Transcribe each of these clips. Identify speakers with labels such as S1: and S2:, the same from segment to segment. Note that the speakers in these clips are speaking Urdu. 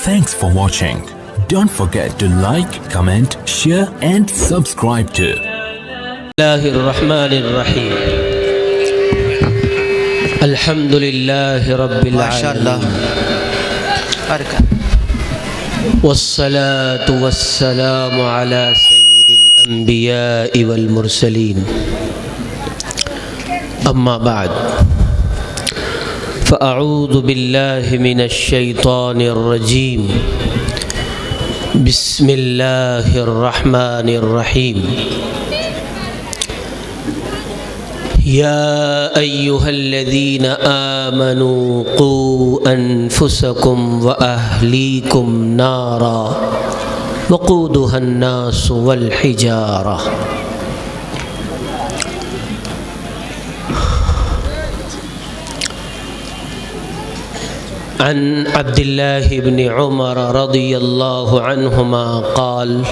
S1: Thanks for watching. Don't forget to like, comment, share and subscribe to
S2: الله الرحمن الرحيم. الحمد لله رب العالمين والصلاة والسلام على سيد الأنبياء والمرسلين. أما بعد فأعوذ بالله من الشيطان الرجيم. بسم الله الرحمن الرحيم. يا أيها الذين آمنوا قوا أنفسكم وأهليكم نارا وقودها الناس والحجارة. عن عبد الله بن عمر رضي الله عنهما قال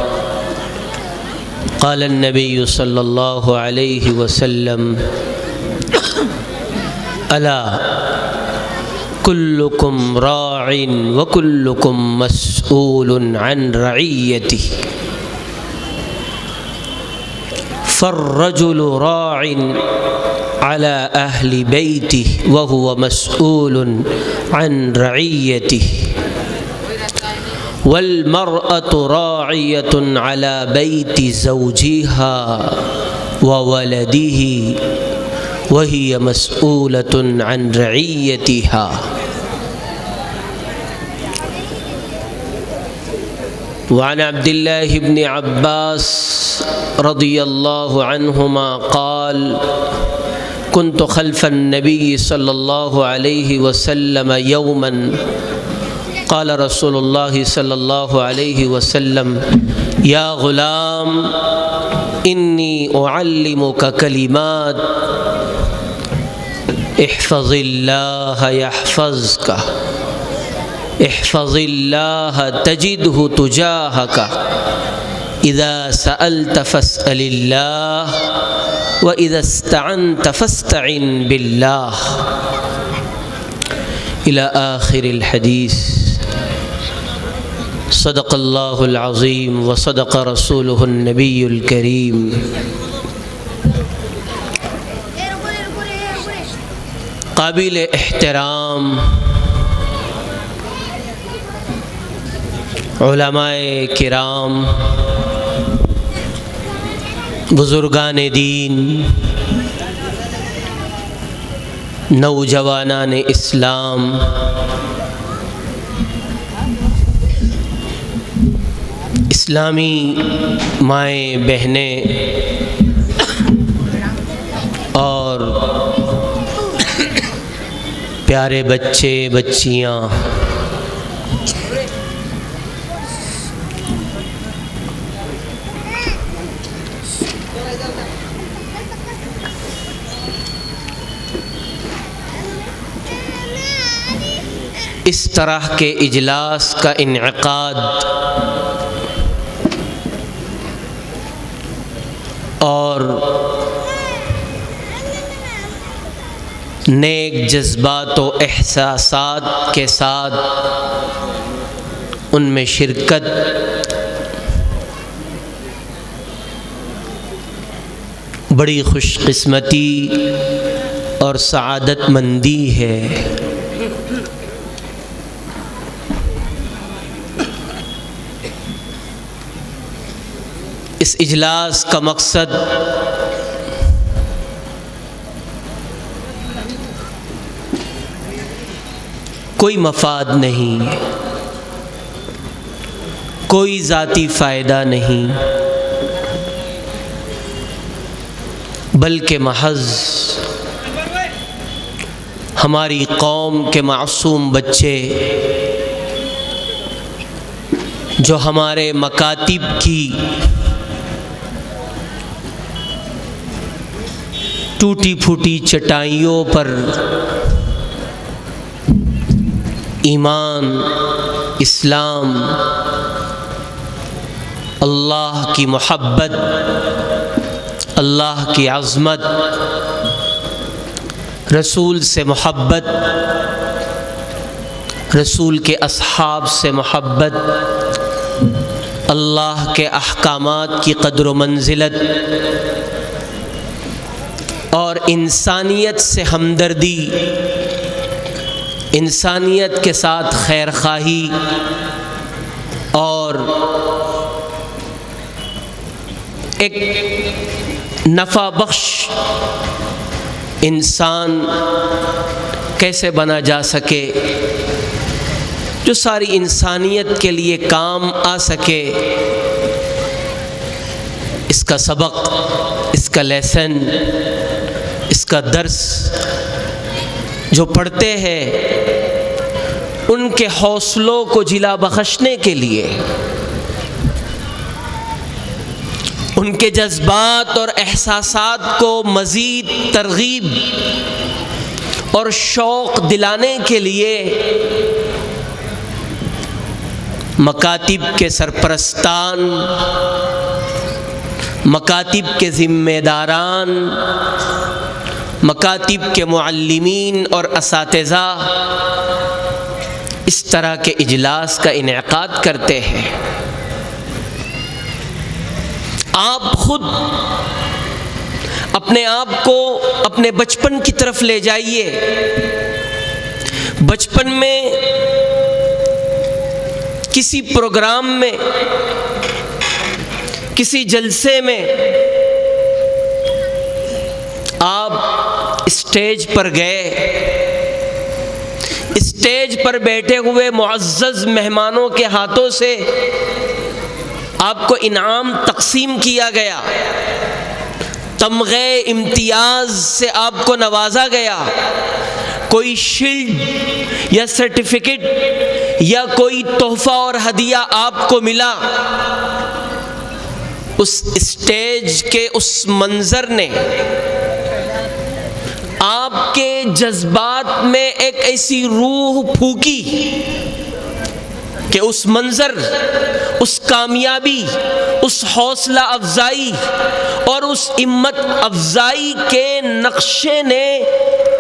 S2: قال النبي صلى الله عليه وسلم: ألا كلكم راع وكلكم مسؤول عن رعيته، فالرجل راع على أهل بيته وهو مسؤول عن رعيته، والمرأة راعية على بيت زوجها وولده وهي مسؤولة عن رعيتها. وعن عبد الله بن عباس رضي الله عنهما قال: كنت خلف النبي صلى الله عليه وسلم يوما، قال رسول الله صلى الله عليه وسلم: يا غلام إني أعلمك كلمات، احفظ الله يحفظك، احفظ الله تجده تجاهك، إذا سألت فاسأل الله وإذا استعنت فاستعن بالله، إلى آخر الحديث. صدق الله العظيم وصدق رسوله النبي الكريم. قابل احترام علماء کرام، بزرگان دین، نوجوانان اسلام، اسلامی مائیں بہنیں اور پیارے بچے بچیاں، اس طرح کے اجلاس کا انعقاد اور نیک جذبات و احساسات کے ساتھ ان میں شرکت بڑی خوش قسمتی اور سعادت مندی ہے۔ اس اجلاس کا مقصد کوئی مفاد نہیں، کوئی ذاتی فائدہ نہیں، بلکہ محض ہماری قوم کے معصوم بچے جو ہمارے مکاتب کی ٹوٹی پھوٹی چٹائیوں پر ایمان، اسلام، اللہ کی محبت، اللہ کی عظمت، رسول سے محبت، رسول کے اصحاب سے محبت، اللہ کے احکامات کی قدر و منزلت اور انسانیت سے ہمدردی، انسانیت کے ساتھ خیر خواہی اور ایک نفع بخش انسان کیسے بنا جا سکے جو ساری انسانیت کے لیے کام آ سکے، اس کا سبق، اس کا لیسن، اس کا درس جو پڑھتے ہیں ان کے حوصلوں کو جلا بخشنے کے لیے، ان کے جذبات اور احساسات کو مزید ترغیب اور شوق دلانے کے لیے مکاتب کے سرپرستان، مکاتب کے ذمہ داران، مکاتب کے معلمین اور اساتذہ اس طرح کے اجلاس کا انعقاد کرتے ہیں۔ آپ خود اپنے آپ کو اپنے بچپن کی طرف لے جائیے۔ بچپن میں کسی پروگرام میں، کسی جلسے میں آپ اسٹیج پر گئے، اسٹیج پر بیٹھے ہوئے معزز مہمانوں کے ہاتھوں سے آپ کو انعام تقسیم کیا گیا، تمغے امتیاز سے آپ کو نوازا گیا، کوئی شیلڈ یا سرٹیفکیٹ یا کوئی تحفہ اور ہدیہ آپ کو ملا۔ اس اسٹیج کے اس منظر نے آپ کے جذبات میں ایک ایسی روح پھونکی کہ اس منظر، اس کامیابی، اس حوصلہ افزائی اور اس ہمت افزائی کے نقشے نے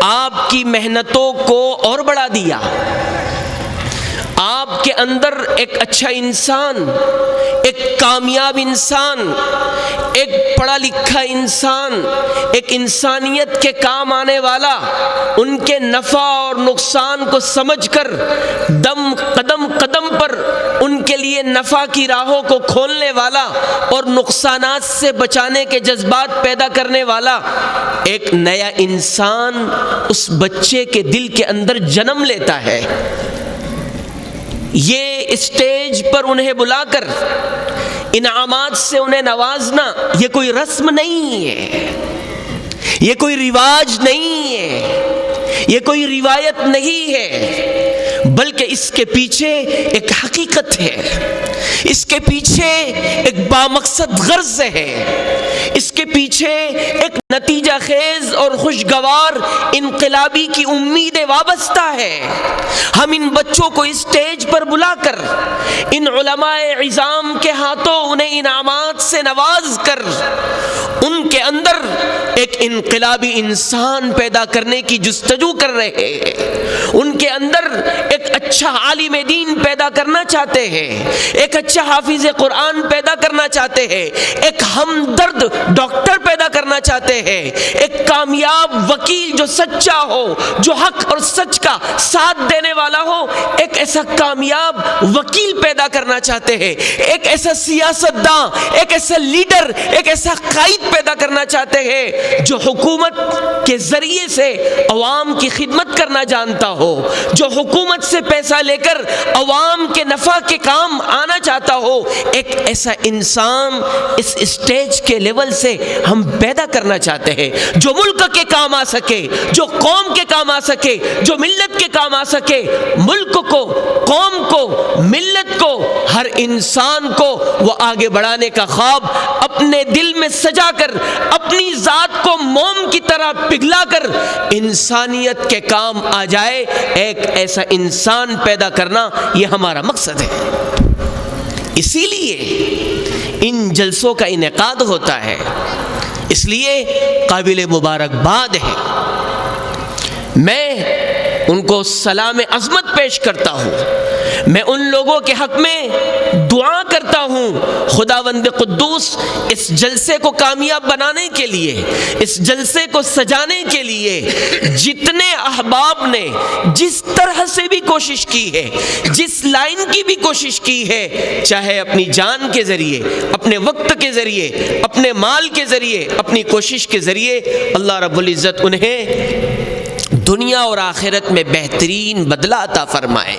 S2: آپ کی محنتوں کو اور بڑھا دیا۔ آپ کے اندر ایک اچھا انسان، ایک کامیاب انسان، ایک پڑھا لکھا انسان، ایک انسانیت کے کام آنے والا، ان کے نفع اور نقصان کو سمجھ کر قدم قدم پر ان کے لیے نفع کی راہوں کو کھولنے والا اور نقصانات سے بچانے کے جذبات پیدا کرنے والا ایک نیا انسان اس بچے کے دل کے اندر جنم لیتا ہے۔ یہ اسٹیج پر انہیں بلا کر انعامات سے انہیں نوازنا یہ کوئی رسم نہیں ہے، یہ کوئی رواج نہیں ہے، یہ کوئی روایت نہیں ہے، بلکہ اس کے پیچھے ایک حقیقت ہے، اس کے پیچھے ایک بامقصد غرض ہے، اس کے پیچھے ایک نتیجہ خیز اور خوشگوار انقلابی کی امیدیں وابستہ ہے۔ ہم ان بچوں کو اسٹیج پر بلا کر ان علماء عظام کے ہاتھوں انہیں انعامات سے نواز کر ان کے اندر ایک انقلابی انسان پیدا کرنے کی جستجو کر رہے ہیں، ان کے اندر ایک اچھا عالم دین پیدا کرنا چاہتے ہیں، ایک اچھا حافظ قرآن پیدا کرنا چاہتے ہیں، ایک ہمدرد ڈاکٹر پیدا کرنا چاہتے ہیں، ایک کامیاب وکیل جو سچا ہو، جو حق اور سچ کا ساتھ دینے والا ہو، ایک ایسا کامیاب وکیل پیدا کرنا چاہتے ہیں، ایک ایسا سیاستداں، ایک ایسا لیڈر، ایک ایسا قائد پیدا کرنا چاہتے ہیں جو حکومت کے ذریعے سے عوام کی خدمت کرنا جانتا ہو، جو حکومت سے پیسہ لے کر عوام کے نفع کے کام آنا چاہتا ہو۔ ایک ایسا انسان اس اسٹیج کے لیول سے ہم پیدا کرنا چاہتے ہیں جو ملک کے کام آ سکے، جو قوم کے کام آ سکے، جو ملت کے کام آ سکے، ملک کو، قوم کو، ملت کو، ہر انسان کو وہ آگے بڑھانے کا خواب اپنے دل میں سجا کر، اپنی ذات کو موم کی طرح پگھلا کر انسانیت کے کام آ جائے۔ ایک ایسا انسان پیدا کرنا یہ ہمارا مقصد ہے۔ اسی لیے ان جلسوں کا انعقاد ہوتا ہے، اس لیے قابل مبارکباد ہے۔ میں ان کو سلام عظمت پیش کرتا ہوں. میں ان لوگوں کے حق میں دعا کرتا ہوں خداوند قدوس اس جلسے کو کامیاب بنانے کے لیے، اس جلسے کو سجانے کے لیے جتنے احباب نے جس طرح سے بھی کوشش کی ہے، جس لائن کی بھی کوشش کی ہے، چاہے اپنی جان کے ذریعے، اپنے وقت کے ذریعے، اپنے مال کے ذریعے، اپنی کوشش کے ذریعے، اللہ رب العزت انہیں دنیا اور آخرت میں بہترین بدلہ عطا فرمائے.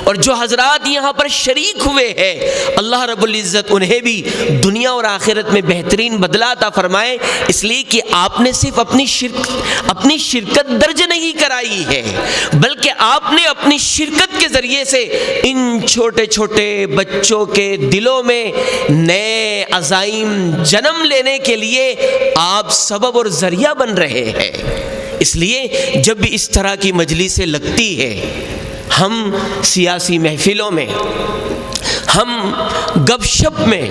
S2: اور جو حضرات یہاں پر شریک ہوئے ہیں، اللہ رب العزت انہیں بھی دنیا اور آخرت میں بہترین بدلہ عطا فرمائے، اس لیے کہ آپ نے صرف اپنی شرکت درج نہیں کرائی ہے، بلکہ آپ نے اپنی شرکت کے ذریعے سے ان چھوٹے چھوٹے بچوں کے دلوں میں نئے عزائم جنم لینے کے لیے آپ سبب اور ذریعہ بن رہے ہیں. اس لیے جب بھی اس طرح کی مجلسیں لگتی ہے، ہم سیاسی محفلوں میں، ہم گپ شپ میں،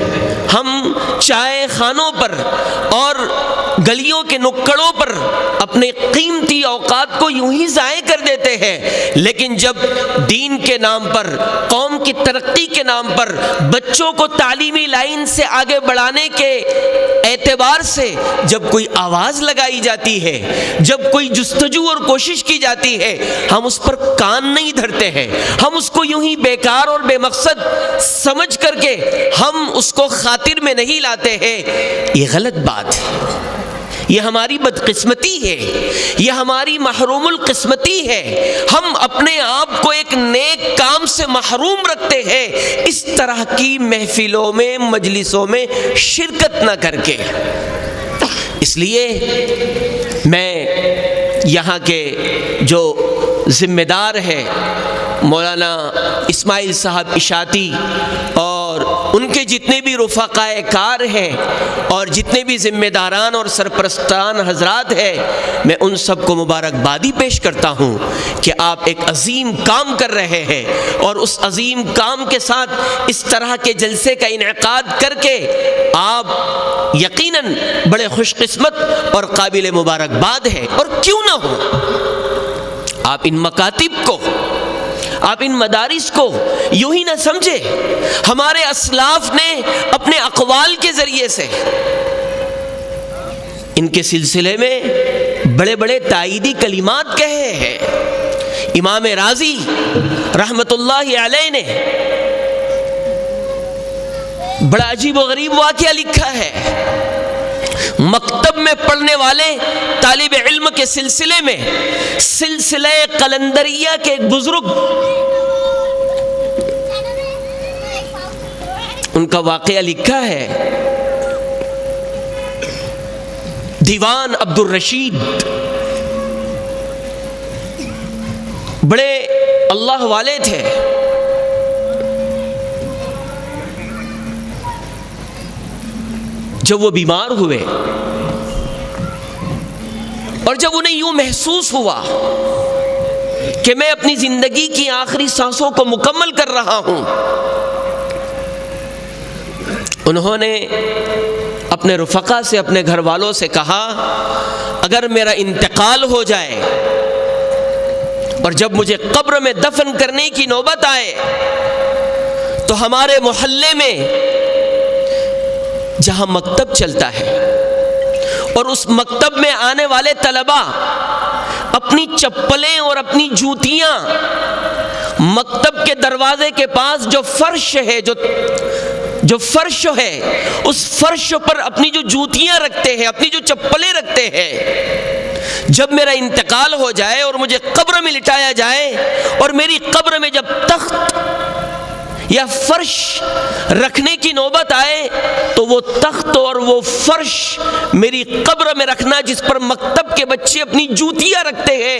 S2: ہم چائے خانوں پر اور گلیوں کے نکڑوں پر اپنے قیمتی اوقات کو یوں ہی ضائع کر دیتے ہیں، لیکن جب دین کے نام پر، قوم کی ترقی کے نام پر، بچوں کو تعلیمی لائن سے آگے بڑھانے کے اعتبار سے جب کوئی آواز لگائی جاتی ہے، جب کوئی جستجو اور کوشش کی جاتی ہے، ہم اس پر کان نہیں دھرتے ہیں، ہم اس کو یوں ہی بیکار اور بے مقصد سمجھ کر کے ہم اس کو خاطر میں نہیں لاتے ہیں. یہ غلط بات ہے، یہ ہماری بدقسمتی ہے، یہ ہماری محروم القسمتی ہے. ہم اپنے آپ کو ایک نیک کام سے محروم رکھتے ہیں اس طرح کی محفلوں میں، مجلسوں میں شرکت نہ کر کے. اس لیے میں یہاں کے جو ذمہ دار ہے مولانا اسماعیل صاحب اشاعتی اور ان کے جتنے بھی رفقائے کار ہیں اور جتنے بھی ذمہ داران اور سرپرستان حضرات ہیں، میں ان سب کو مبارکبادی پیش کرتا ہوں کہ آپ ایک عظیم کام کر رہے ہیں، اور اس عظیم کام کے ساتھ اس طرح کے جلسے کا انعقاد کر کے آپ یقیناً بڑے خوش قسمت اور قابل مبارکباد ہیں. اور کیوں نہ ہو، آپ ان مکاتب کو، آپ ان مدارس کو یوں ہی نہ سمجھے. ہمارے اسلاف نے اپنے اقوال کے ذریعے سے ان کے سلسلے میں بڑے بڑے تائیدی کلمات کہے ہیں. امام رازی رحمت اللہ علیہ نے بڑا عجیب و غریب واقعہ لکھا ہے. مکتب میں پڑھنے والے طالب علم کے سلسلے میں سلسلہ قلندریہ کے ایک بزرگ، ان کا واقعہ لکھا ہے. دیوان عبد الرشید بڑے اللہ والے تھے. جب وہ بیمار ہوئے اور جب انہیں یوں محسوس ہوا کہ میں اپنی زندگی کی آخری سانسوں کو مکمل کر رہا ہوں، انہوں نے اپنے رفقا سے، اپنے گھر والوں سے کہا، اگر میرا انتقال ہو جائے اور جب مجھے قبر میں دفن کرنے کی نوبت آئے تو ہمارے محلے میں جہاں مکتب چلتا ہے اور اس مکتب میں آنے والے طلباء اپنی چپلیں اور اپنی جوتیاں مکتب کے دروازے کے پاس جو فرش ہے، جو فرش ہے، اس فرش پر اپنی جو جوتیاں رکھتے ہیں، اپنی جو چپلیں رکھتے ہیں، جب میرا انتقال ہو جائے اور مجھے قبر میں لٹایا جائے اور میری قبر میں جب تخت یا فرش رکھنے کی نوبت آئے تو وہ تخت اور وہ فرش میری قبر میں رکھنا جس پر مکتب کے بچے اپنی جوتیاں رکھتے ہیں،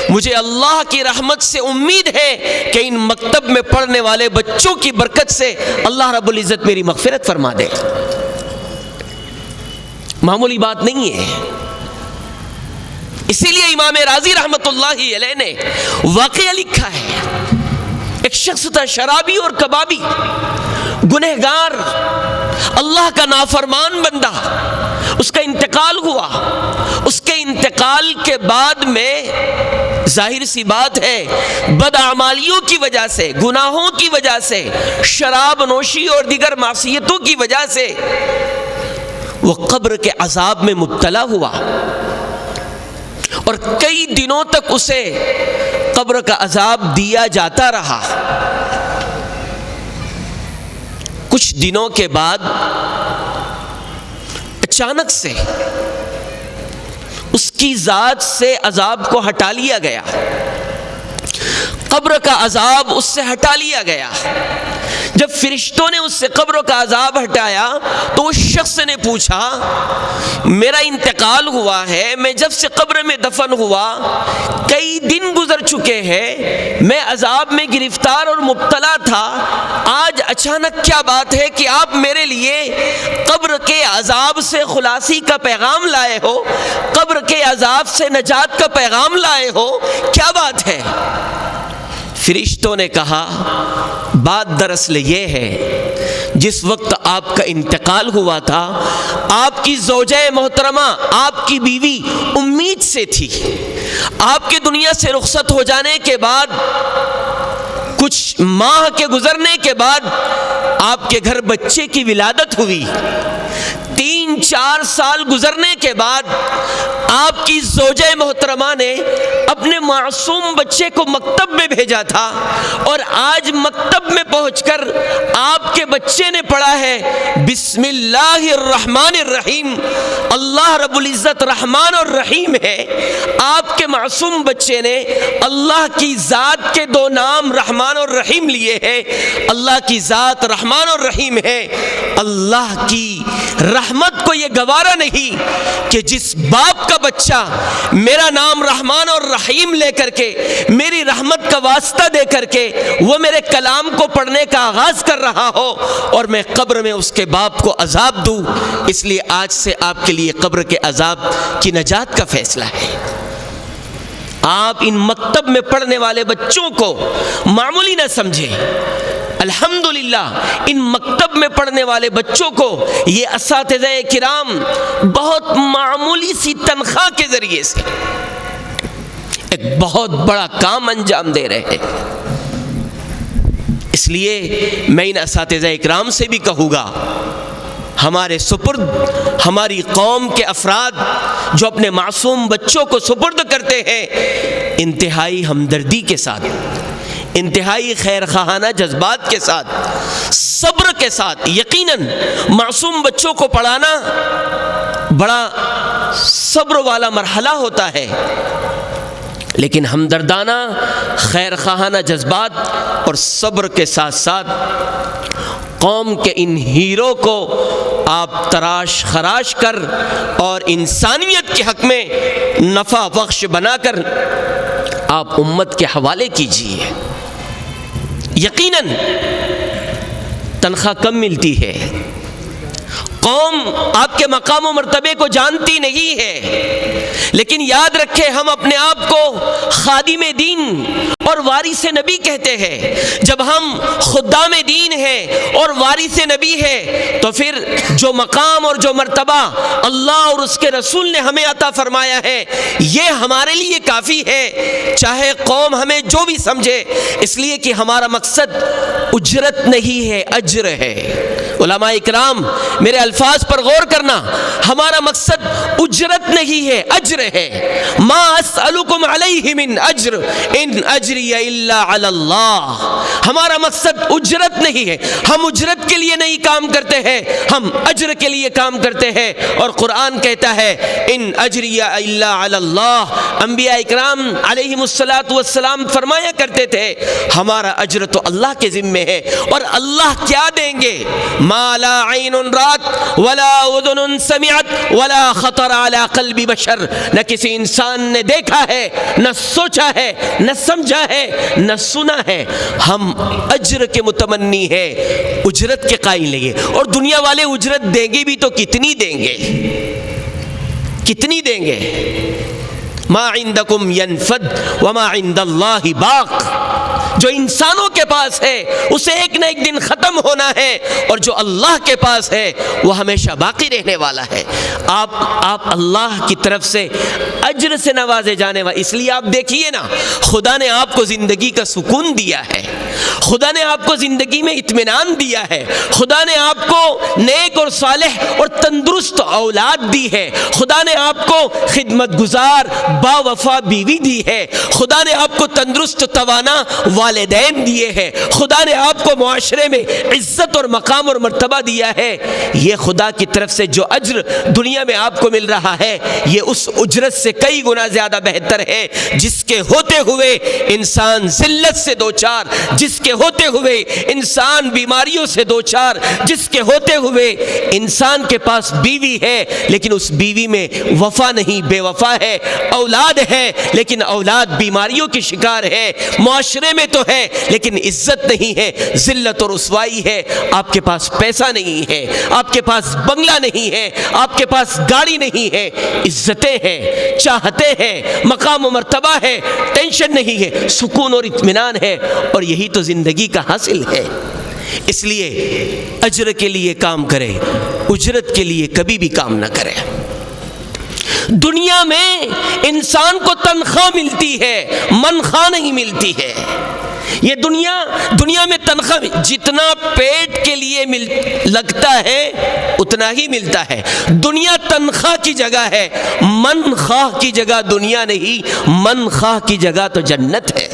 S2: مجھے اللہ کی رحمت سے امید ہے کہ ان مکتب میں پڑھنے والے بچوں کی برکت سے اللہ رب العزت میری مغفرت فرما دے. معمولی بات نہیں ہے. اسی لیے امام رازی رحمت اللہ علیہ نے واقعہ لکھا ہے. ایک شخص تھا شرابی اور کبابی، گنہگار، اللہ کا نافرمان بندہ. اس کا انتقال ہوا. اس کے انتقال کے بعد میں ظاہر سی بات ہے بدعمالیوں کی وجہ سے، گناہوں کی وجہ سے، شراب نوشی اور دیگر معصیتوں کی وجہ سے وہ قبر کے عذاب میں مبتلا ہوا اور کئی دنوں تک اسے قبر کا عذاب دیا جاتا رہا۔ کچھ دنوں کے بعد اچانک سے اس کی ذات سے عذاب کو ہٹا لیا گیا، قبر کا عذاب اس سے ہٹا لیا گیا۔ جب فرشتوں نے اس سے قبر کا عذاب ہٹایا تو اس شخص نے پوچھا میرا انتقال ہوا ہے، میں جب سے قبر میں دفن ہوا کئی دن گزر چکے ہیں، میں عذاب میں گرفتار اور مبتلا تھا، آج اچانک کیا بات ہے کہ آپ میرے لیے قبر کے عذاب سے خلاصی کا پیغام لائے ہو، قبر کے عذاب سے نجات کا پیغام لائے ہو، کیا بات ہے؟ فرشتوں نے کہا بات دراصل یہ ہے جس وقت آپ کا انتقال ہوا تھا آپ کی زوجہ محترمہ، آپ کی بیوی امید سے تھی، آپ کے دنیا سے رخصت ہو جانے کے بعد کچھ ماہ کے گزرنے کے بعد آپ کے گھر بچے کی ولادت ہوئی، 3-4 سال گزرنے کے بعد آپ کی زوجہ محترمہ نے اپنے معصوم بچے کو مکتب میں بھیجا تھا اور آج مکتب میں پہنچ کر آپ کے بچے نے پڑھا ہے بسم اللہ الرحمن الرحیم، اللہ رب العزت رحمان اور رحیم ہے۔ آپ کے معصوم بچے نے اللہ کی ذات کے 2 نام رحمان اور رحیم لیے ہیں، اللہ کی ذات رحمان اور رحیم ہے۔ اللہ کی رحمت کو یہ گوارا نہیں کہ جس باپ کا بچہ میرا نام رحمان اور رحیم لے کر کے میری رحمت کا واسطہ دے کر کے وہ میرے کلام کو پڑھنے کا آغاز کر رہا ہو اور میں قبر میں اس کے باپ کو عذاب دوں، اس لیے آج سے آپ کے لیے قبر کے عذاب کی نجات کا فیصلہ ہے۔ آپ ان مکتب میں پڑھنے والے بچوں کو معمولی نہ سمجھیں، الحمدللہ ان مکتب میں پڑھنے والے بچوں کو یہ اساتذہ کرام بہت معمولی سی تنخواہ کے ذریعے سے ایک بہت بڑا کام انجام دے رہے ہیں۔ اس لیے میں ان اساتذہ کرام سے بھی کہوں گا ہمارے سپرد ہماری قوم کے افراد جو اپنے معصوم بچوں کو سپرد کرتے ہیں انتہائی ہمدردی کے ساتھ، انتہائی خیر خواہانہ جذبات کے ساتھ، صبر کے ساتھ، یقیناً معصوم بچوں کو پڑھانا بڑا صبر والا مرحلہ ہوتا ہے، لیکن ہمدردانہ خیر خواہانہ جذبات اور صبر کے ساتھ ساتھ قوم کے ان ہیرو کو آپ تراش خراش کر اور انسانیت کے حق میں نفع بخش بنا کر آپ امت کے حوالے کیجیے۔ یقیناً تنخواہ کم ملتی ہے، قوم آپ کے مقام و مرتبے کو جانتی نہیں ہے، لیکن یاد رکھیں ہم اپنے آپ کو خادم دین اور وارث نبی کہتے ہیں۔ جب ہم خدام دین ہیں اور وارث نبی ہیں تو پھر جو مقام اور جو مرتبہ اللہ اور اس کے رسول نے ہمیں عطا فرمایا ہے یہ ہمارے لیے کافی ہے، چاہے قوم ہمیں جو بھی سمجھے، اس لیے کہ ہمارا مقصد اجرت نہیں ہے، اجر ہے۔ علماء اکرام میرے الفاظ پر غور کرنا، ہمارا مقصد اجرت نہیں ہے، اجر ہے۔ ما اسألکم علیہ من اجر ان اجری الا علی اللہ، ہمارا مقصد اجرت نہیں ہے، ہم اجرت کے لیے نہیں کام کرتے ہیں، ہم اجر کے لیے کام کرتے ہیں، اور قرآن کہتا ہے ان اجری الا علی اللہ۔ انبیاء اکرام علیہم الصلاۃ والسلام فرمایا کرتے تھے ہمارا اجر تو اللہ کے ذمے ہے، اور اللہ کیا دیں گے؟ ما لا عین رات ولا اذن سمعت ولا خطر علی قلب بشر، نہ کسی انسان نے دیکھا ہے، نہ سوچا ہے، نہ سمجھا ہے، نہ سنا ہے۔ ہم اجر کے متمنی ہیں، اجرت کے قائل نہیں ہیں، اور دنیا والے اجرت دیں گے بھی تو کتنی دیں گے، کتنی دیں گے؟ ما عندکم ینفد وما عند اللہ باق، جو انسانوں کے پاس ہے اسے ایک نہ ایک دن ختم ہونا ہے، اور جو اللہ کے پاس ہے وہ ہمیشہ باقی رہنے والا ہے۔ آپ اللہ کی طرف سے اجر سے نوازے جانے والے، اس لیے آپ دیکھیے نا، خدا نے آپ کو زندگی کا سکون دیا ہے، خدا نے آپ کو زندگی میں اطمینان دیا ہے، خدا نے آپ کو نیک اور صالح اور تندرست اولاد دی ہے، خدا نے آپ کو خدمت گزار با وفا بیوی دی ہے، خدا نے آپ کو تندرست توانا والدین دیے ہیں، خدا نے آپ کو معاشرے میں عزت اور مقام اور مرتبہ دیا ہے۔ یہ خدا کی طرف سے جو اجر دنیا میں آپ کو مل رہا ہے، یہ اس اجرت سے کئی گنا زیادہ بہتر ہے جس کے ہوتے ہوئے انسان ذلت سے دوچار، جس کے ہوتے ہوئے انسان بیماریوں سے دوچار، جس کے ہوتے ہوئے انسان کے پاس بیوی ہے لیکن اس بیوی میں وفا نہیں، بے وفا ہے، اولاد ہے لیکن اولاد بیماریوں کی شکار ہے، معاشرے میں تو ہے لیکن عزت نہیں ہے، ذلت اور رسوائی ہے۔ آپ کے پاس پیسہ نہیں ہے، آپ کے پاس بنگلہ نہیں ہے، آپ کے پاس گاڑی نہیں ہے، عزتیں ہیں، چاہتے ہیں، مقام و مرتبہ ہے، ٹینشن نہیں ہے، سکون اور اطمینان ہے، اور یہی تو زندگی کا حاصل ہے۔ اس لیے اجر کے لیے کام کرے، اجرت کے لیے کبھی بھی کام نہ کرے۔ دنیا میں انسان کو تنخواہ ملتی ہے، منخواہ نہیں ملتی ہے۔ یہ دنیا میں تنخواہ جتنا پیٹ کے لیے لگتا ہے اتنا ہی ملتا ہے۔ دنیا تنخواہ کی جگہ ہے، منخواہ کی جگہ دنیا نہیں، منخواہ کی جگہ تو جنت ہے،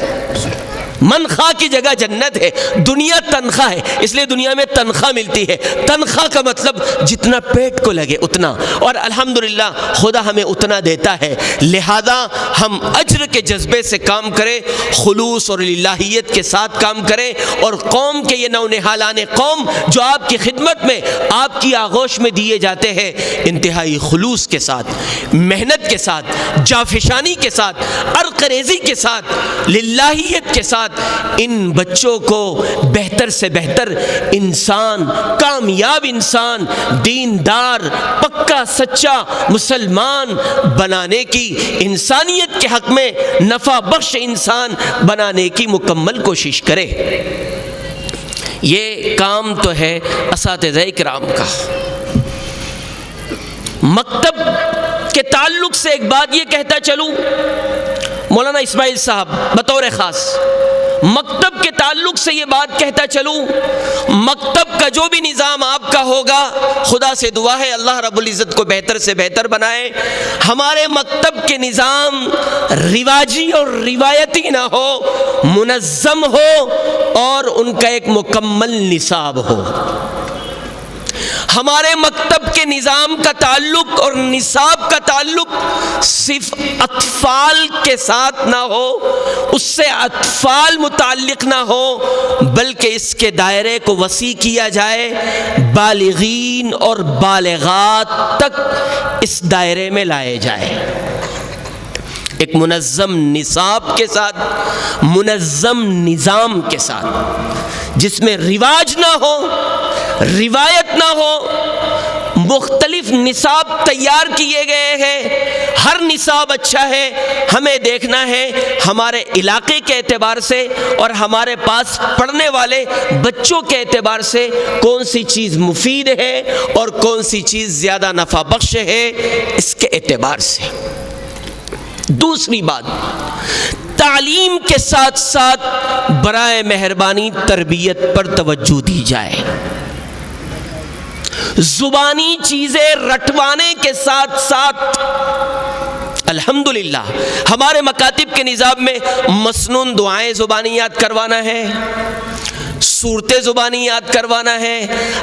S2: منخواہ کی جگہ جنت ہے۔ دنیا تنخواہ ہے، اس لیے دنیا میں تنخواہ ملتی ہے۔ تنخواہ کا مطلب جتنا پیٹ کو لگے اتنا، اور الحمدللہ خدا ہمیں اتنا دیتا ہے، لہذا ہم اجر کے جذبے سے کام کریں، خلوص اور الہیت کے ساتھ کام کریں، اور قوم کے یہ نونہالان قوم جو آپ کی خدمت میں، آپ کی آغوش میں دیے جاتے ہیں، انتہائی خلوص کے ساتھ، محنت کے ساتھ، جافشانی کے ساتھ، عرقریزی کے ساتھ، للہیت کے ساتھ ان بچوں کو بہتر سے بہتر انسان، کامیاب انسان، دیندار، پکا سچا مسلمان بنانے کی، انسانیت کے حق میں نفع بخش انسان بنانے کی مکمل کوشش کرے۔ یہ کام تو ہے اساتذہ کرام کا۔ مکتب کے تعلق سے ایک بات یہ کہتا چلوں، مولانا اسماعیل صاحب بطور خاص مکتب کے تعلق سے یہ بات کہتا چلوں، مکتب کا جو بھی نظام آپ کا ہوگا، خدا سے دعا ہے اللہ رب العزت کو بہتر سے بہتر بنائے۔ ہمارے مکتب کے نظام رواجی اور روایتی نہ ہو، منظم ہو، اور ان کا ایک مکمل نصاب ہو۔ ہمارے مکتب کے نظام کا تعلق اور نصاب کا تعلق صرف اطفال کے ساتھ نہ ہو، اس سے اطفال متعلق نہ ہو، بلکہ اس کے دائرے کو وسیع کیا جائے، بالغین اور بالغات تک اس دائرے میں لائے جائے۔ ایک منظم نصاب کے ساتھ، منظم نظام کے ساتھ، جس میں رواج نہ ہو، روایت نہ ہو، مختلف نصاب تیار کیے گئے ہیں، ہر نصاب اچھا ہے۔ ہمیں دیکھنا ہے ہمارے علاقے کے اعتبار سے اور ہمارے پاس پڑھنے والے بچوں کے اعتبار سے کون سی چیز مفید ہے اور کون سی چیز زیادہ نفع بخش ہے، اس کے اعتبار سے۔ دوسری بات، تعلیم کے ساتھ ساتھ برائے مہربانی تربیت پر توجہ دی جائے۔ زبانی چیزیں رٹوانے کے ساتھ ساتھ الحمدللہ ہمارے مکاتب کے نظام میں مسنون دعائیں زبانی یاد کروانا ہے، صورتیں زبانی یاد کروانا ہے،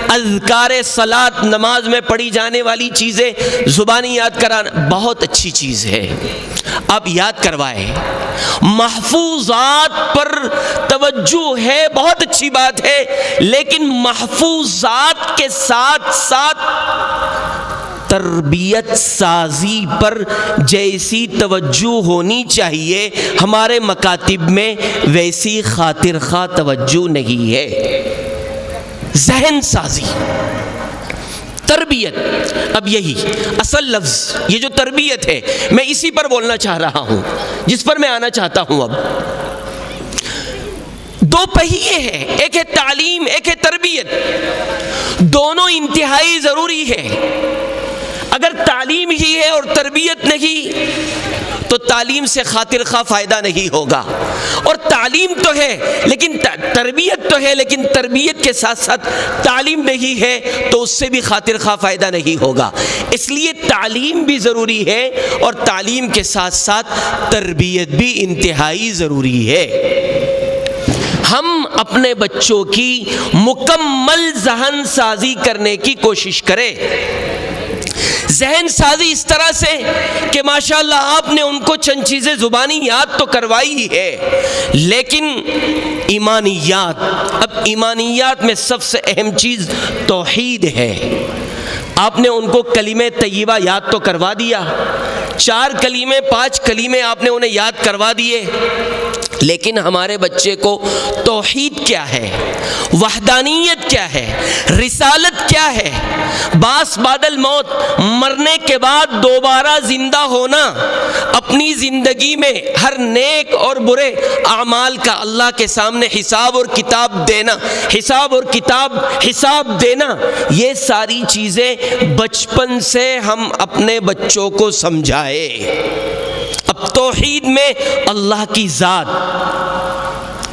S2: اذکار صلاۃ نماز میں پڑھی جانے والی چیزیں زبانی یاد کرانا بہت اچھی چیز ہے، آپ یاد کروائیں۔ محفوظات پر توجہ ہے، بہت اچھی بات ہے، لیکن محفوظات کے ساتھ ساتھ تربیت سازی پر جیسی توجہ ہونی چاہیے ہمارے مکاتب میں ویسی خاطر خواہ توجہ نہیں ہے۔ ذہن سازی، تربیت، اب یہی اصل لفظ، یہ جو تربیت ہے میں اسی پر بولنا چاہ رہا ہوں، جس پر میں آنا چاہتا ہوں۔ اب دو پہیے ہیں، ایک ہے تعلیم، ایک ہے تربیت، دونوں انتہائی ضروری ہے۔ اگر تعلیم ہی ہے اور تربیت نہیں تو تعلیم سے خاطر خواہ فائدہ نہیں ہوگا، اور تعلیم تو ہے لیکن تربیت تو ہے، لیکن تربیت کے ساتھ ساتھ تعلیم نہیں ہے تو اس سے بھی خاطر خواہ فائدہ نہیں ہوگا۔ اس لیے تعلیم بھی ضروری ہے اور تعلیم کے ساتھ ساتھ تربیت بھی انتہائی ضروری ہے۔ ہم اپنے بچوں کی مکمل ذہن سازی کرنے کی کوشش کریں، ذہن سازی اس طرح سے کہ ماشاءاللہ آپ نے ان کو چند چیزیں زبانی یاد تو کروائی ہے، لیکن ایمانیات، اب ایمانیات میں سب سے اہم چیز توحید ہے۔ آپ نے ان کو کلمہ طیبہ یاد تو کروا دیا، 4 کلمے 5 کلمے آپ نے انہیں یاد کروا دیے، لیکن ہمارے بچے کو توحید کیا ہے، وحدانیت کیا ہے، رسالت کیا ہے، باس بعد الموت، مرنے کے بعد دوبارہ زندہ ہونا، اپنی زندگی میں ہر نیک اور برے اعمال کا اللہ کے سامنے حساب اور کتاب دینا، یہ ساری چیزیں بچپن سے ہم اپنے بچوں کو سمجھائے۔ اب توحید میں اللہ کی ذات،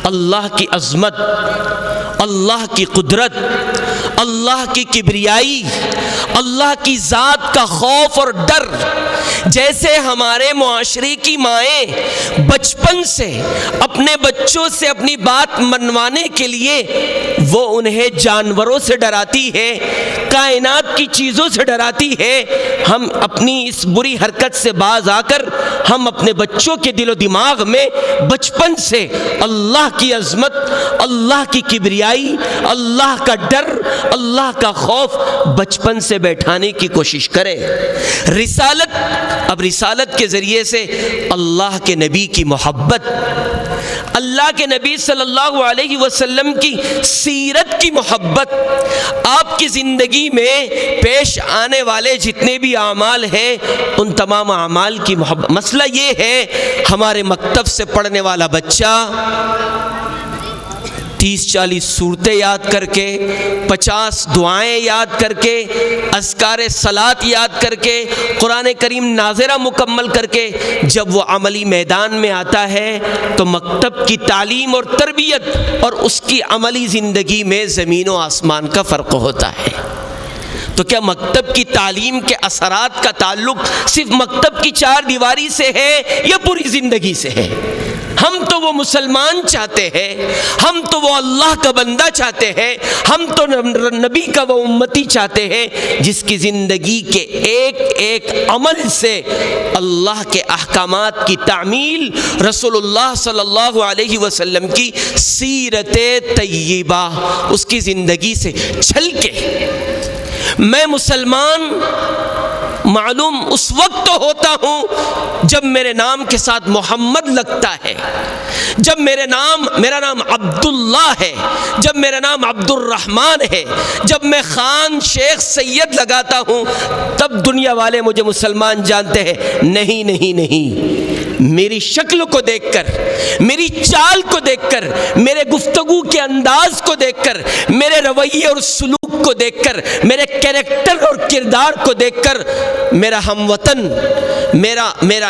S2: اللہ کی عظمت، اللہ کی قدرت، اللہ کی کبریائی، اللہ کی ذات کا خوف اور ڈر، جیسے ہمارے معاشرے کی مائیں بچپن سے اپنے بچوں سے اپنی بات منوانے کے لیے وہ انہیں جانوروں سے ڈراتی ہے، کائنات کی چیزوں سے ڈراتی ہے، ہم اپنی اس بری حرکت سے باز آ کر ہم اپنے بچوں کے دل و دماغ میں بچپن سے اللہ کی عظمت، اللہ کی کبریائی، اللہ کا ڈر، اللہ کا خوف بچپن سے بیٹھانے کی کوشش کرے۔ رسالت، اب رسالت کے ذریعے سے اللہ کے نبی کی محبت، اللہ کے نبی صلی اللہ علیہ وسلم کی سیرت کی محبت، آپ کی زندگی میں پیش آنے والے جتنے بھی اعمال ہیں ان تمام اعمال کی محبت۔ مسئلہ یہ ہے ہمارے مکتب سے پڑھنے والا بچہ 30-40 صورتیں یاد کر کے، 50 دعائیں یاد کر کے، اذکار صلاۃ یاد کر کے، قرآن کریم ناظرہ مکمل کر کے جب وہ عملی میدان میں آتا ہے تو مکتب کی تعلیم اور تربیت اور اس کی عملی زندگی میں زمین و آسمان کا فرق ہوتا ہے۔ تو کیا مکتب کی تعلیم کے اثرات کا تعلق صرف مکتب کی 4 دیواری سے ہے یا پوری زندگی سے ہے؟ ہم تو وہ مسلمان چاہتے ہیں، ہم تو وہ اللہ کا بندہ چاہتے ہیں، ہم تو نبی کا وہ امتی چاہتے ہیں جس کی زندگی کے ایک ایک عمل سے اللہ کے احکامات کی تعمیل، رسول اللہ صلی اللہ علیہ وسلم کی سیرت طیبہ اس کی زندگی سے چھلکے۔ میں مسلمان معلوم اس وقت تو ہوتا ہوں جب میرے نام کے ساتھ محمد لگتا ہے، جب میرا نام عبداللہ ہے، جب میرا نام عبد الرحمن ہے، جب میں خان شیخ سید لگاتا ہوں تب دنیا والے مجھے مسلمان جانتے ہیں۔ نہیں، میری شکل کو دیکھ کر، میری چال کو دیکھ کر، میرے گفتگو کے انداز کو دیکھ کر، میرے رویے اور سلوک کو دیکھ کر، میرے کیریکٹر اور کردار کو دیکھ کر میرا ہم وطن،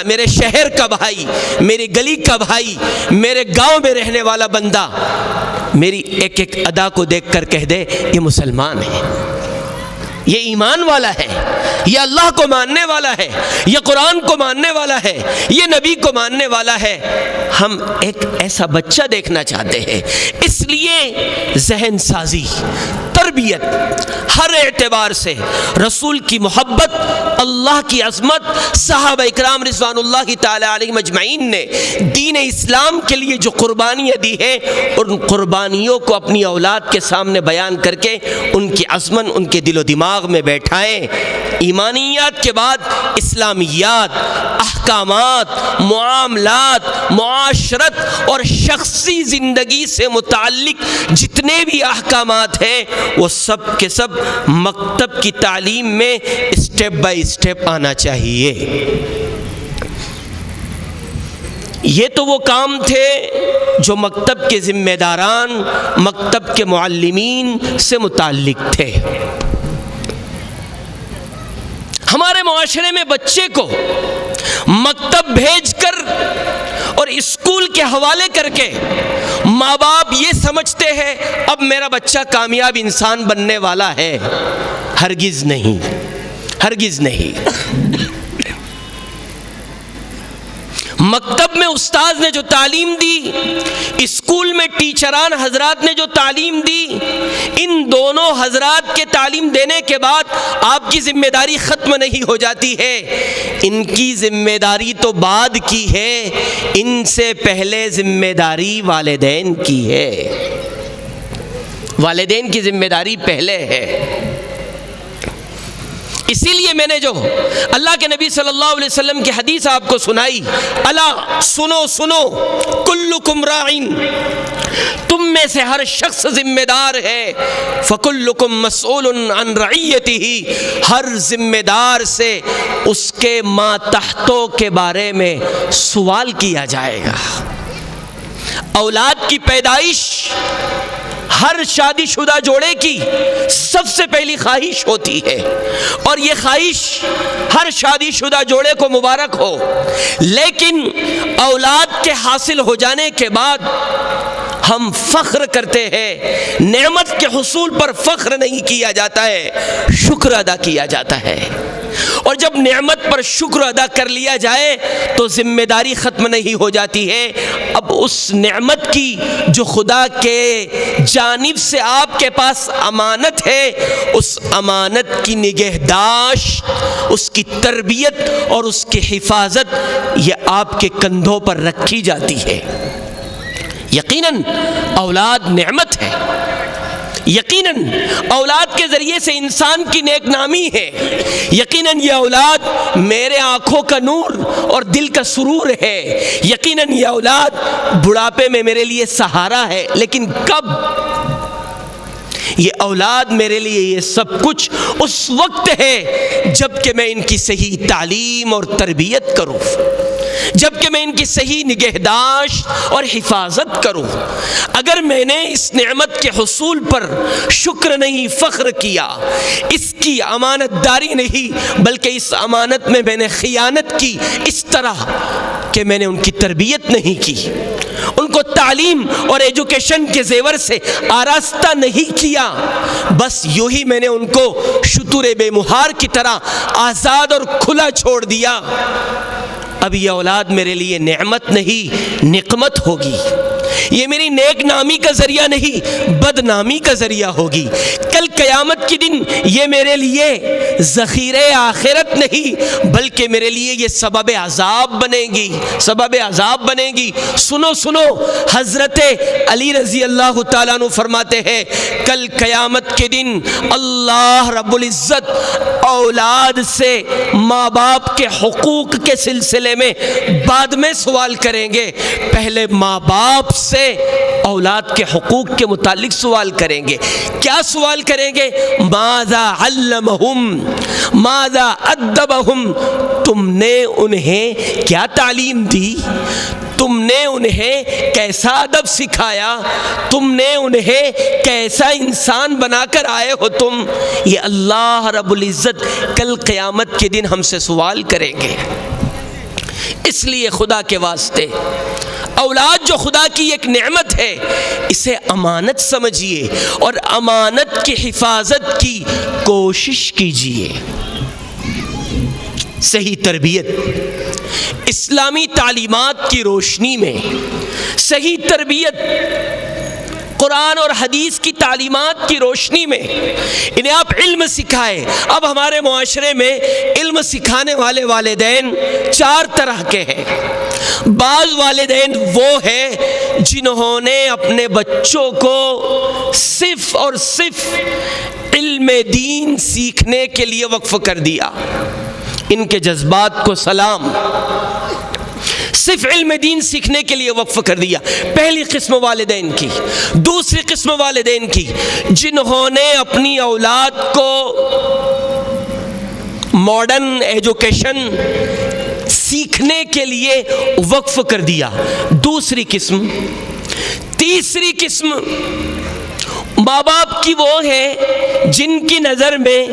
S2: میرے شہر کا بھائی، میری گلی کا بھائی، میرے گاؤں میں رہنے والا بندہ میری ایک ایک ادا کو دیکھ کر کہہ دے یہ مسلمان ہے، یہ ایمان والا ہے، یہ اللہ کو ماننے والا ہے، یہ قرآن کو ماننے والا ہے، یہ نبی کو ماننے والا ہے۔ ہم ایک ایسا بچہ دیکھنا چاہتے ہیں۔ اس لیے ذہن سازی، تربیت، ہر اعتبار سے رسول کی محبت، اللہ کی عظمت، صحابہ اکرام رضوان اللہ تعالی علیہم اجمعین نے دین اسلام کے لیے جو قربانیاں دی ہیں ان قربانیوں کو اپنی اولاد کے سامنے بیان کر کے ان کی عظمت ان کے دل و دماغ میں بیٹھائیں۔ ایمانیات کے بعد اسلامیات، احکامات، معاملات، معاشرت اور شخصی زندگی سے متعلق جتنے بھی احکامات ہیں وہ سب کے سب مکتب کی تعلیم میں اسٹیپ بائی اسٹیپ آنا چاہیے۔ یہ تو وہ کام تھے جو مکتب کے ذمہ داران، مکتب کے معلمین سے متعلق تھے۔ ہمارے معاشرے میں بچے کو مکتب بھیج کر اور اسکول کے حوالے کر کے ماں باپ یہ سمجھتے ہیں اب میرا بچہ کامیاب انسان بننے والا ہے۔ ہرگز نہیں، ہرگز نہیں۔ مکتب میں استاذ نے جو تعلیم دی، اسکول میں ٹیچران حضرات نے جو تعلیم دی، ان دونوں حضرات کے تعلیم دینے کے بعد آپ کی ذمہ داری ختم نہیں ہو جاتی ہے۔ ان کی ذمہ داری تو بعد کی ہے، ان سے پہلے ذمہ داری والدین کی ہے۔ والدین کی ذمہ داری پہلے ہے۔ اسی لیے میں نے جو اللہ کے نبی صلی اللہ علیہ وسلم کی حدیث آپ کو سنائی، الا سنو سنو کلکم راعٍ، تم میں سے ہر شخص ذمہ دار ہے، فکلکم مسئول عن رعیتہ، ہر ذمہ دار سے اس کے ماتحتوں کے بارے میں سوال کیا جائے گا۔ اولاد کی پیدائش ہر شادی شدہ جوڑے کی سب سے پہلی خواہش ہوتی ہے، اور یہ خواہش ہر شادی شدہ جوڑے کو مبارک ہو، لیکن اولاد کے حاصل ہو جانے کے بعد ہم فخر کرتے ہیں، نعمت کے حصول پر فخر نہیں کیا جاتا ہے، شکر ادا کیا جاتا ہے۔ اور جب نعمت پر شکر ادا کر لیا جائے تو ذمہ داری ختم نہیں ہو جاتی ہے، اب اس نعمت کی جو خدا کے جانب سے آپ کے پاس امانت ہے، اس امانت کی نگہداشت، اس کی تربیت اور اس کی حفاظت یہ آپ کے کندھوں پر رکھی جاتی ہے۔ یقیناً اولاد نعمت ہے، یقیناً اولاد کے ذریعے سے انسان کی نیک نامی ہے، یقیناً یہ اولاد میرے آنکھوں کا نور اور دل کا سرور ہے، یقیناً یہ اولاد بڑھاپے میں میرے لیے سہارا ہے، لیکن کب؟ یہ اولاد میرے لیے یہ سب کچھ اس وقت ہے جب کہ میں ان کی صحیح تعلیم اور تربیت کروں، جب کہ میں ان کی صحیح نگہداشت اور حفاظت کروں۔ اگر میں نے اس نعمت کے حصول پر شکر نہیں، فخر کیا، اس کی امانت داری نہیں بلکہ اس امانت میں نے خیانت کی، اس طرح کہ میں نے ان کی تربیت نہیں کی، ان کو تعلیم اور ایجوکیشن کے زیور سے آراستہ نہیں کیا، بس یوں ہی میں نے ان کو شتر بے مہار کی طرح آزاد اور کھلا چھوڑ دیا، اب یہ اولاد میرے لیے نعمت نہیں نقمت ہوگی، یہ میری نیک نامی کا ذریعہ نہیں بدنامی کا ذریعہ ہوگی۔ کل قیامت کے دن یہ میرے لیے ذخیرہ آخرت نہیں بلکہ میرے لیے یہ سبب عذاب بنے گی، سبب عذاب بنے گی۔ سنو سنو، حضرت علی رضی اللہ تعالیٰ عنہ فرماتے ہیں کل قیامت کے دن اللہ رب العزت اولاد سے ماں باپ کے حقوق کے سلسلے میں بعد میں سوال کریں گے، پہلے ماں باپ سے اولاد کے حقوق کے متعلق سوال کریں گے۔ کیا سوال کریں گے؟ ماذا علمہم ماذا ادبہم، تم نے انہیں کیا تعلیم دی، تم نے انہیں کیسا ادب سکھایا، تم نے انہیں کیسا انسان بنا کر آئے ہو تم، یہ اللہ رب العزت کل قیامت کے دن ہم سے سوال کریں گے۔ اس لیے خدا کے واسطے اولاد جو خدا کی ایک نعمت ہے، اسے امانت سمجھیے اور امانت کی حفاظت کی کوشش کیجیے۔ صحیح تربیت اسلامی تعلیمات کی روشنی میں، صحیح تربیت قرآن اور حدیث کی تعلیمات کی روشنی میں انہیں آپ علم سکھائے۔ اب ہمارے معاشرے میں علم سکھانے والے والدین چار طرح کے ہیں۔ بعض والدین وہ ہیں جنہوں نے اپنے بچوں کو صرف اور صرف علم دین سیکھنے کے لیے وقف کر دیا، ان کے جذبات کو سلام، صرف علم دین سیکھنے کے لیے وقف کر دیا۔ پہلی قسم والدین کی۔ دوسری قسم والدین کی جنہوں نے اپنی اولاد کو ماڈرن ایجوکیشن سیکھنے کے لیے وقف کر دیا. دوسری قسم، تیسری قسم ماں باپ کی وہ ہے جن کی نظر میں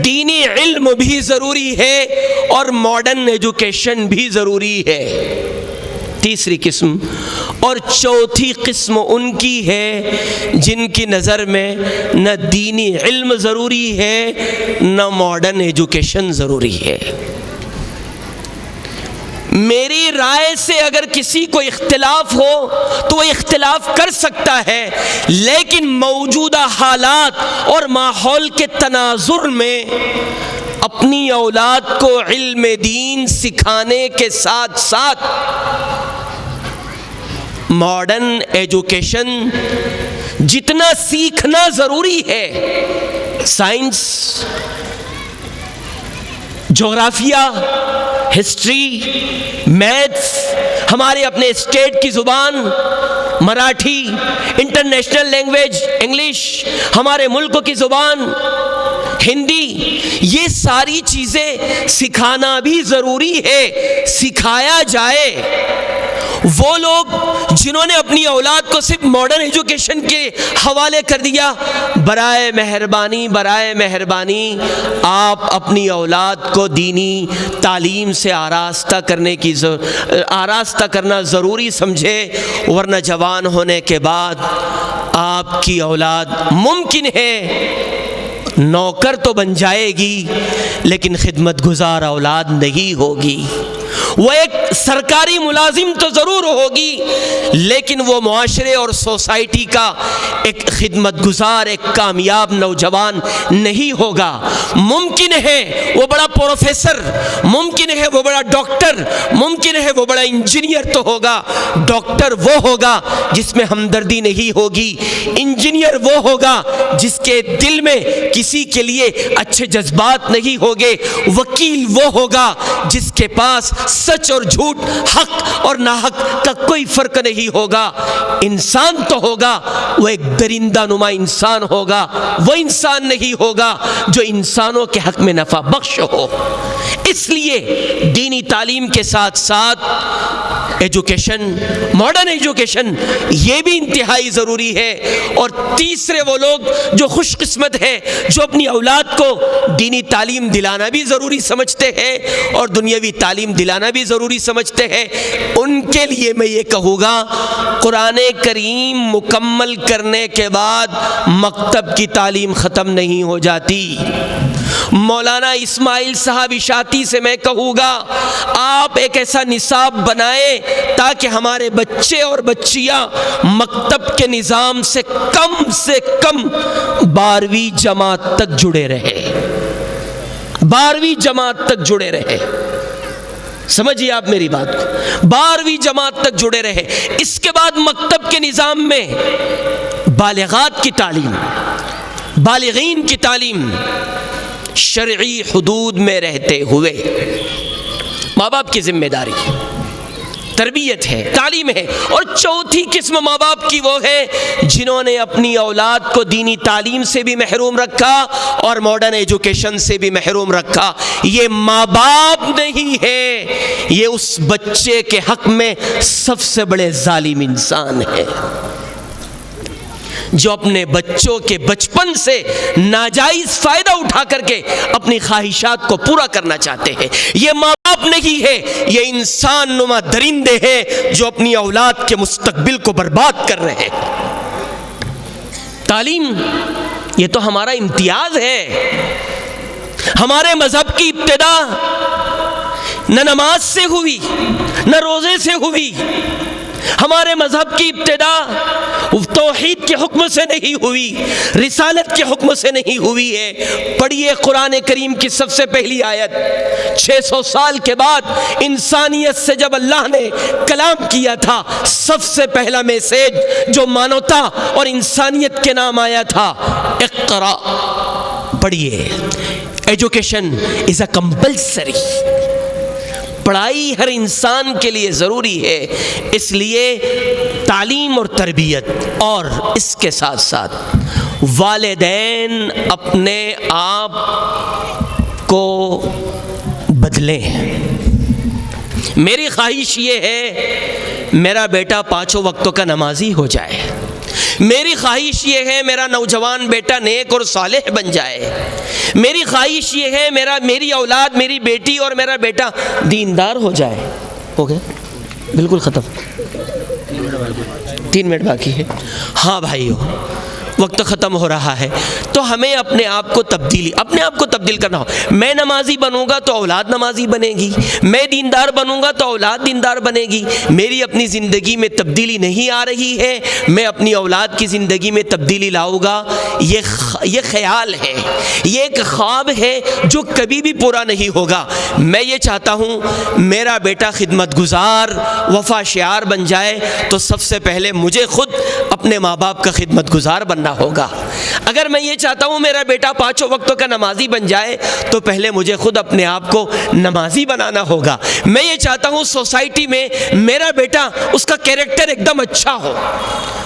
S2: دینی علم بھی ضروری ہے اور ماڈرن ایجوکیشن بھی ضروری ہے. تیسری قسم. اور چوتھی قسم ان کی ہے جن کی نظر میں نہ دینی علم ضروری ہے نہ ماڈرن ایجوکیشن ضروری ہے. میری رائے سے اگر کسی کو اختلاف ہو تو وہ اختلاف کر سکتا ہے، لیکن موجودہ حالات اور ماحول کے تناظر میں اپنی اولاد کو علم دین سکھانے کے ساتھ ساتھ ماڈرن ایجوکیشن جتنا سیکھنا ضروری ہے، سائنس، جغرافیہ، ہسٹری، میتھس، ہمارے اپنے اسٹیٹ کی زبان مراٹھی، انٹرنیشنل لینگویج انگلش، ہمارے ملک کی زبان ہندی، یہ ساری چیزیں سکھانا بھی ضروری ہے، سکھایا جائے. وہ لوگ جنہوں نے اپنی اولاد کو صرف ماڈرن ایجوکیشن کے حوالے کر دیا، برائے مہربانی آپ اپنی اولاد کو دینی تعلیم سے آراستہ کرنا ضروری سمجھے، ورنہ جوان ہونے کے بعد آپ کی اولاد ممکن ہے نوکر تو بن جائے گی لیکن خدمت گزار اولاد نہیں ہوگی. وہ ایک سرکاری ملازم تو ضرور ہوگی لیکن وہ معاشرے اور سوسائٹی کا ایک خدمت گزار، ایک کامیاب نوجوان نہیں ہوگا. ممکن ہے وہ بڑا پروفیسر، ممکن ہے وہ بڑا ڈاکٹر، ممکن ہے وہ بڑا انجینئر تو ہوگا. ڈاکٹر وہ ہوگا جس میں ہمدردی نہیں ہوگی، انجینئر وہ ہوگا جس کے دل میں کسی کے لیے اچھے جذبات نہیں ہوگے، وکیل وہ ہوگا جس کے پاس سچ اور جھوٹ، حق اور ناحق کا کوئی فرق نہیں ہوگا. انسان تو ہوگا، وہ ایک درندہ نما انسان ہوگا، وہ انسان نہیں ہوگا جو انسانوں کے حق میں نفع بخش ہو. اس لیے دینی تعلیم کے ساتھ ساتھ ایجوکیشن، ماڈرن ایجوکیشن یہ بھی انتہائی ضروری ہے. اور تیسرے وہ لوگ جو خوش قسمت ہیں، جو اپنی اولاد کو دینی تعلیم دلانا بھی ضروری سمجھتے ہیں اور دنیاوی تعلیم دلانا بھی ضروری سمجھتے ہیں، ان کے لیے میں یہ کہوں گا قرآن کریم مکمل کرنے کے بعد مکتب کی تعلیم ختم نہیں ہو جاتی. مولانا اسماعیل صاحب اشاعتی سے میں کہوں گا آپ ایک ایسا نصاب بنائیں تاکہ ہمارے بچے اور بچیاں مکتب کے نظام سے کم 12ویں جماعت تک جڑے رہے، 12ویں جماعت تک جڑے رہے. سمجھیے آپ میری بات کو، 12ویں جماعت تک جڑے رہے. اس کے بعد مکتب کے نظام میں بالغات کی تعلیم، بالغین کی تعلیم شرعی حدود میں رہتے ہوئے. ماں باپ کی ذمہ داری تربیت ہے، تعلیم ہے. اور چوتھی قسم ماں باپ کی وہ ہے جنہوں نے اپنی اولاد کو دینی تعلیم سے بھی محروم رکھا اور ماڈرن ایجوکیشن سے بھی محروم رکھا. یہ ماں باپ نہیں ہے، یہ اس بچے کے حق میں سب سے بڑے ظالم انسان ہے جو اپنے بچوں کے بچپن سے ناجائز فائدہ اٹھا کر کے اپنی خواہشات کو پورا کرنا چاہتے ہیں. یہ ماں باپ نہیں ہے، یہ انسان نما درندے ہیں جو اپنی اولاد کے مستقبل کو برباد کر رہے ہیں. تعلیم یہ تو ہمارا امتیاز ہے. ہمارے مذہب کی ابتدا نہ نماز سے ہوئی نہ روزے سے ہوئی. ہمارے مذہب کی ابتدا توحید کے حکم سے نہیں ہوئی، رسالت کے حکم سے نہیں ہوئی ہے. پڑھیے قرآن کریم کی سب سے پہلی آیت. 600 سال کے بعد انسانیت سے جب اللہ نے کلام کیا تھا، سب سے پہلا میسیج جو مانوتا اور انسانیت کے نام آیا تھا، اقرا، پڑھیے. Education is a compulsory. پڑھائی ہر انسان کے لیے ضروری ہے. اس لیے تعلیم اور تربیت، اور اس کے ساتھ ساتھ والدین اپنے آپ کو بدلیں. میری خواہش یہ ہے میرا بیٹا 5 وقتوں کا نمازی ہو جائے. میری خواہش یہ ہے میرا نوجوان بیٹا نیک اور صالح بن جائے. میری خواہش یہ ہے میری اولاد، میری بیٹی اور میرا بیٹا دیندار ہو جائے. ہو گیا؟ بالکل ختم. 3 منٹ باقی ہے. ہاں بھائیو، وقت ختم ہو رہا ہے، تو ہمیں اپنے آپ کو تبدیل کرنا ہو. میں نمازی بنوں گا تو اولاد نمازی بنے گی، میں دیندار بنوں گا تو اولاد دیندار بنے گی. میری اپنی زندگی میں تبدیلی نہیں آ رہی ہے، میں اپنی اولاد کی زندگی میں تبدیلی لاؤں گا. یہ خیال ہے، یہ ایک خواب ہے جو کبھی بھی پورا نہیں ہوگا. میں یہ چاہتا ہوں میرا بیٹا خدمت گزار، وفا شعار بن جائے، تو سب سے پہلے مجھے خود اپنے ماں باپ کا خدمت گزار بننا ہوگا. اگر میں یہ چاہتا ہوں میرا بیٹا 5 وقتوں کا نمازی بن جائے، تو پہلے مجھے خود اپنے آپ کو نمازی بنانا ہوگا. میں یہ چاہتا ہوں سوسائٹی میں میرا بیٹا، اس کا کیریکٹر ایک دم اچھا ہو،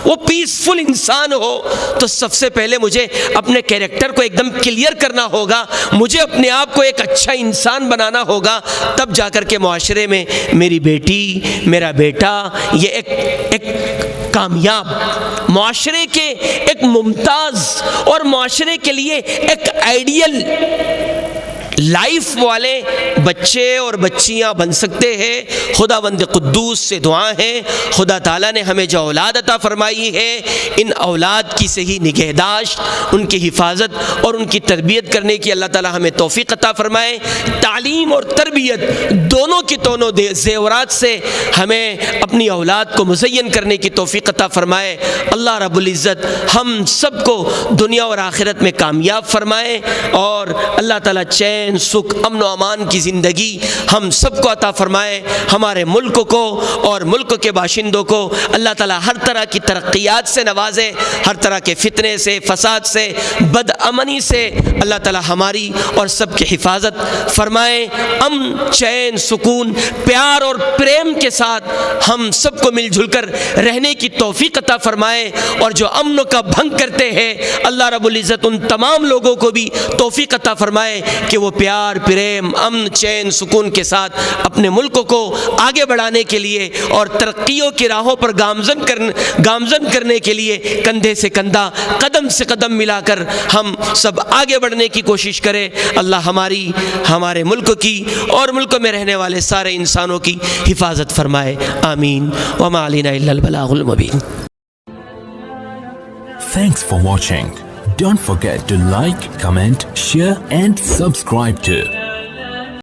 S2: وہ پیسفل انسان ہو، تو سب سے پہلے مجھے اپنے کیریکٹر کو ایک دم کلیئر کرنا ہوگا. مجھے اپنے آپ کو ایک اچھا انسان بنانا ہوگا. تب جا کر کے معاشرے میں میری بیٹی، میرا بیٹا، یہ ایک کامیاب معاشرے کے ایک ممتاز اور معاشرے کے لیے ایک آئیڈیل لائف والے بچے اور بچیاں بن سکتے ہیں. خداوند قدوس سے دعا ہے، خدا تعالیٰ نے ہمیں جو اولاد عطا فرمائی ہے، ان اولاد کی صحیح نگہداشت، ان کی حفاظت اور ان کی تربیت کرنے کی اللہ تعالیٰ ہمیں توفیق عطا فرمائے. تعلیم اور تربیت دونوں کی دونوں زیورات سے ہمیں اپنی اولاد کو مزین کرنے کی توفیق عطا فرمائے. اللہ رب العزت ہم سب کو دنیا اور آخرت میں کامیاب فرمائے، اور اللہ تعالیٰ چین، سکھ، امن و امان کی زندگی ہم سب کو عطا فرمائے. ہمارے ملک کو اور ملک کے باشندوں کو اللہ تعالیٰ ہر طرح کی ترقیات سے نوازے، ہر طرح کے فتنے سے، فساد سے، بد امنی سے اللہ تعالیٰ ہماری اور سب کی حفاظت فرمائے. امن، چین، سکون، پیار اور پریم کے ساتھ ہم سب کو مل جل کر رہنے کی توفیق عطا فرمائے. اور جو امن کا بھنگ کرتے ہیں، اللہ رب العزت ان تمام لوگوں کو بھی توفیق عطا فرمائے کہ وہ پیار، پریم، امن، چین، سکون کے ساتھ اپنے ملک کو آگے بڑھانے کے لیے اور ترقیوں کی راہوں پر گامزن کرنے کے لیے کندھے سے کندھا، قدم سے قدم ملا کر ہم سب آگے بڑھنے کی کوشش کریں. اللہ ہمارے ملک کی اور ملک میں رہنے والے سارے انسانوں کی حفاظت فرمائے. آمین. وما علینا الا البلاغ المبین.
S1: Thanks for watching. Don't forget to like, comment, share and subscribe to